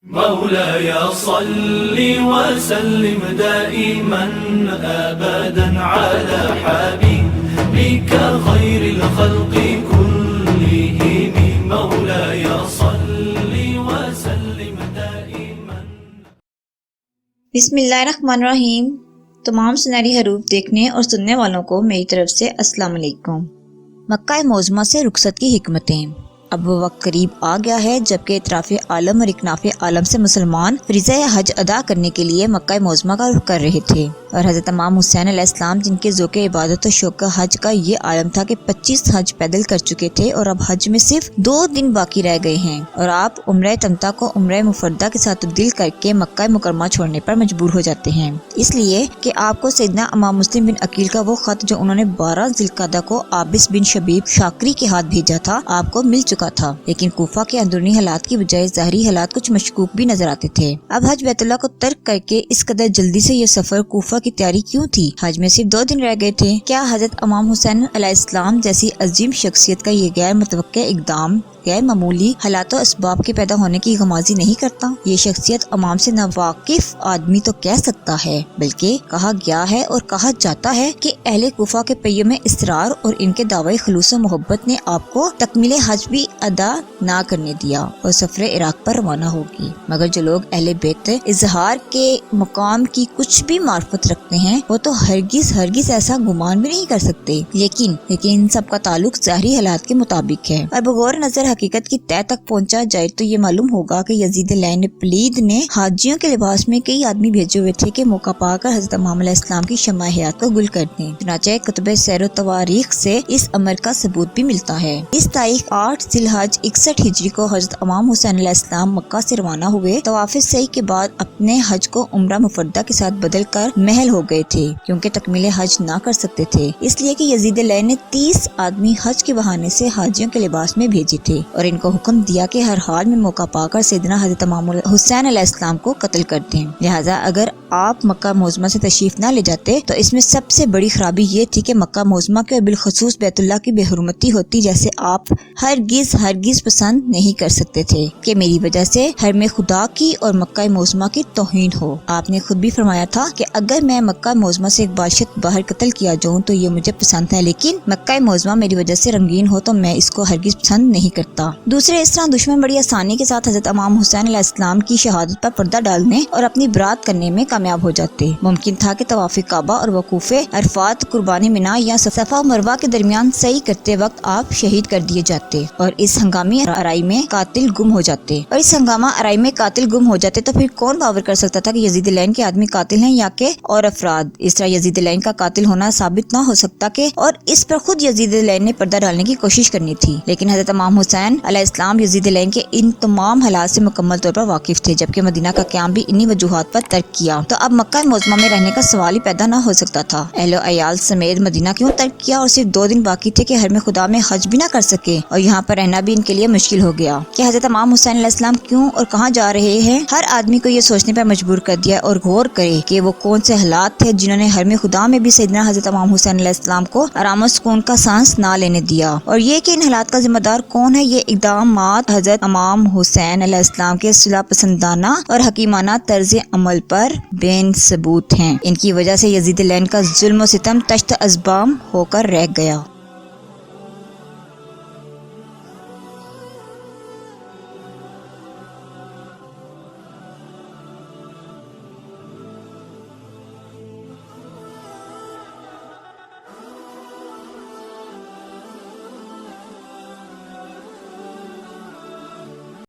مولاي صل وسلم دائما أبدا على حبيبك خير الخلق كلهم مولاي صل وسلم دائما. بسم اللہ الرحمن الرحیم. تمام سنہری حروف دیکھنے اور سننے والوں کو میری طرف سے السلام علیکم. مکہ معظمہ سے رخصت کی حکمتیں. اب وہ وقت قریب آ گیا ہے جبکہ اطراف عالم اور اکناف عالم سے مسلمان فریضہ حج ادا کرنے کے لیے مکہ معظمہ کا رخ کر رہے تھے، اور حضرت امام حسین علیہ السلام جن کے ذوق عبادت و شوق حج کا یہ عالم تھا کہ 25 حج پیدل کر چکے تھے، اور اب حج میں صرف 2 دن باقی رہ گئے ہیں، اور آپ عمرہ تمتع کو عمرہ مفردہ کے ساتھ تبدیل کر کے مکہ مکرمہ چھوڑنے پر مجبور ہو جاتے ہیں، اس لیے کہ آپ کو سیدنا امام مسلم بن عقیل کا وہ خط جو انہوں نے 12 ذی القعدہ کو عابس بن شبیب شاکری کے ہاتھ بھیجا تھا آپ کو مل چکا تھا، لیکن کوفہ کے اندرونی حالات کی بجائے ظاہری حالات کچھ مشکوک بھی نظر آتے تھے. اب حج بیت اللہ کو ترک کر کے اس قدر جلدی سے یہ سفر کوفہ کی تیاری کیوں تھی؟ حج میں صرف 2 دن رہ گئے تھے. کیا حضرت امام حسین علیہ السلام جیسی عظیم شخصیت کا یہ غیر متوقع اقدام غیر معمولی حالات و اسباب کے پیدا ہونے کی غمازی نہیں کرتا؟ یہ شخصیت امام سے ناواقف آدمی تو کہہ سکتا ہے، بلکہ کہا گیا ہے اور کہا جاتا ہے کہ اہل کوفہ کے پیوں میں اسرار اور ان کے دعوی خلوص و محبت نے آپ کو تکمیل حج بھی ادا نہ کرنے دیا اور سفر عراق پر روانہ ہوگی. مگر جو لوگ اہل بیت اظہار کے مقام کی کچھ بھی معرفت رکھتے ہیں وہ تو ہرگز ایسا گمان بھی نہیں کر سکتے، لیکن ان سب کا تعلق ظاہری حالات کے مطابق ہے. اور بغور نظر حقیقت کی تہ تک پہنچا جائے تو یہ معلوم ہوگا کہ یزید لعین پلید نے حاجیوں کے لباس میں کئی آدمی بھیجے ہوئے تھے کہ موقع پا کر حضرت امام علیہ السلام کی شمع حیات کو گل کر دیں. چنانچہ کتب سیر و تواریخ سے اس امر کا ثبوت بھی ملتا ہے. اس تاریخ 8 ذی الحج 61 ہجری کو حضرت امام حسین علیہ السلام مکہ سے روانہ ہوئے. طواف سعی کے بعد اپنے حج کو عمرہ مفردہ کے ساتھ بدل کر محل ہو گئے تھے، کیونکہ تکمیل حج نہ کر سکتے تھے، اس لیے کہ یزید لعین نے 30 آدمی حج کے بہانے سے حاجیوں کے لباس میں بھیجے تھے اور ان کو حکم دیا کہ ہر حال میں موقع پا کر سیدنا حضرت امام حسین علیہ السلام کو قتل کر دیں. لہٰذا اگر آپ مکہ معظمہ سے تشریف نہ لے جاتے تو اس میں سب سے بڑی خرابی یہ تھی کہ مکہ معظمہ کے اور بالخصوص بیت اللہ کی بے حرمتی ہوتی، جیسے آپ ہرگز پسند نہیں کر سکتے تھے کہ میری وجہ سے حرم خدا کی اور مکہ معظمہ کی توہین ہو. آپ نے خود بھی فرمایا تھا کہ اگر میں مکہ معظمہ سے ایک بادشاہ باہر قتل کیا جاؤں تو یہ مجھے پسند ہے، لیکن مکہ معظمہ میری وجہ سے رنگین ہو تو میں اس کو ہرگز پسند نہیں کرتا. دوسرے اس طرح دشمن بڑی آسانی کے ساتھ حضرت امام حسین علیہ السلام کی شہادت پر پردہ ڈالنے اور اپنی برات کرنے میں کامیاب ہو جاتے. ممکن تھا کہ طواف کعبہ اور وقوف عرفات، قربانی منا یا صفا و مروہ کے درمیان سعی کرتے وقت آپ شہید کر دیے جاتے اور اس ہنگامی ارائی میں قاتل گم ہو جاتے. تو پھر کون باور کر سکتا تھا کہ یزید لعین کے آدمی قاتل ہیں یا کہ اور افراد؟ اس طرح یزید لعین کا قاتل ہونا ثابت نہ ہو سکتا کہ، اور اس پر خود یزید لعین نے پردہ ڈالنے کی کوشش کرنی تھی. لیکن حضرت امام حسین علیہ السلام یزید لعین کے ان تمام حالات سے مکمل طور پر واقف تھے، جبکہ مدینہ کا قیام بھی انہی وجوہات پر ترک کیا. تو اب مکہ معظمہ میں رہنے کا سوال ہی پیدا نہ ہو سکتا تھا. اہل و عیال سمیت مدینہ کیوں ترک کیا؟ اور صرف 2 دن باقی تھے کہ حرم خدا میں حج بھی نہ کر سکے اور یہاں پر رہنا بھی ان کے لیے مشکل ہو گیا. کہ حضرت امام حسین علیہ السلام کیوں اور کہاں جا رہے ہیں؟ ہر آدمی کو یہ سوچنے پر مجبور کر دیا اور غور کرے کہ وہ کون سے حالات تھے جنہوں نے حرم خدا میں بھی سیدنا حضرت امام حسین علیہ السلام کو آرام و سکون کا سانس نہ لینے دیا، اور یہ کہ ان حالات کا ذمہ دار کون ہے. یہ اقدامات حضرت امام حسین علیہ السلام کے صلح پسندانہ اور حکیمانہ طرز عمل پر بین ثبوت ہیں. ان کی وجہ سے یزید لعین کا ظلم و ستم تشت ازبام ہو کر رہ گیا.